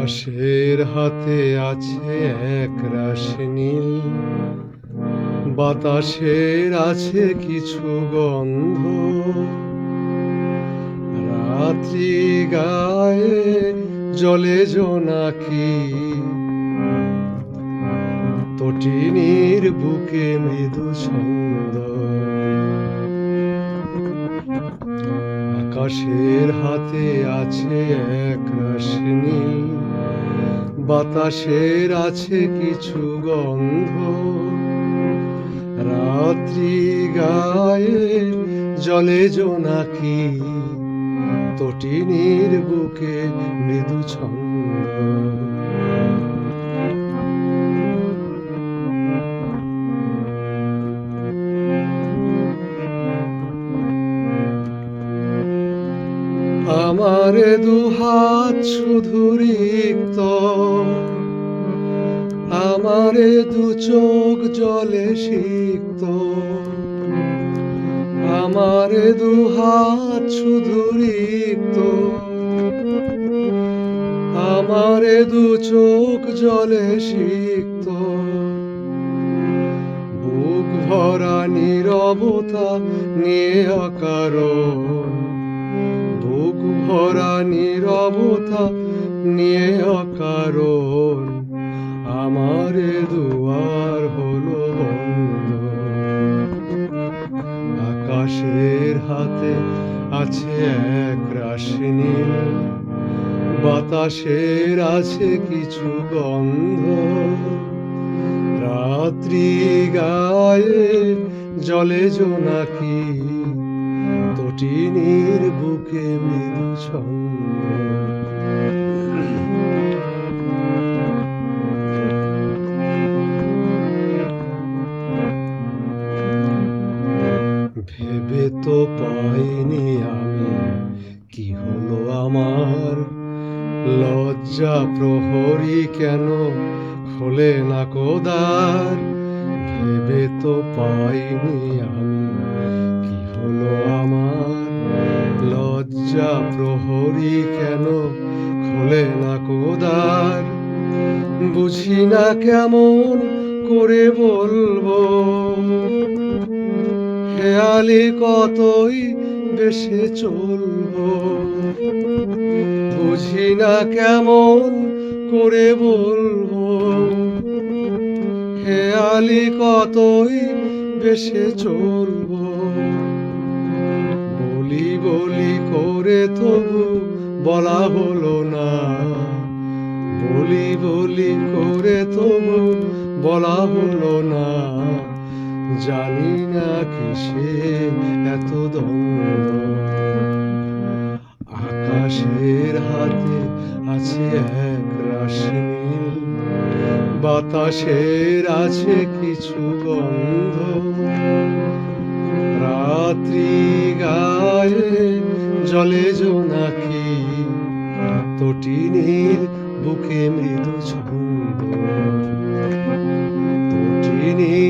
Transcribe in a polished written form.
আকাশের হাতে আছে এক রাশি নীল, বাতাসের আছে কিছু গন্ধ। রাত্রি গায়ে জলে জোনাকি, তটিনীর বুকে মৃদু ছন্দ। আকাশের হাতে আছে এক রাশি নীল, বাতাসের আছে কিছু গন্ধ। রাত্রি গায়ে জলে জোনাকি, তটিনীর বুকে মৃদু ছন্দ। আমার দুহাত শুধু রিক্ত, আমার দু চোখ জলে সিক্ত। আমার দুহাত শুধু রিক্ত, আমার দু চোখ জলে সিক্ত। বুক ভরা নীরবতা নিয়ে অকারণ, বুক ভরা নীরবতা নিয়ে অকারণ। আমার দুয়ার হলো বন্ধ। আকাশের হাতে আছে এক রাশি নীল, বাতাসের আছে কিছু গন্ধ। রাত্রি গায়ে জলে জোনাকি, তটিনীর বুকে মৃদু ছন্দ। ভেবে তো পাইনি আমি কি হলো আমার, লজ্জা প্রহরী কেন খোলে না কোদার। ভেবে তো পাইনি আমি কি হলো আমার, লজ্জা প্রহরী কেন খোলে না কোদার। বুঝি না কেমন করে বলবো, খেয়ালি কতই বেশে চলবো। বুঝি না কেমন করে বলবো, খেয়ালি কতই বেশে চলবো। বলি বলি করে তবু বলা হলো না, বলি বলি করে তবু বলা হলো না। জানি না কিসে এত দ্বন্দ্ব। আকাশের হাতে আছে এক রাশি নীল, বাতাসের আছে কিছু গন্ধ। রাত্রি গায়ে জলে জোনাকি, তটিনীর বুকে মৃদু ছন্দ। তটিনীর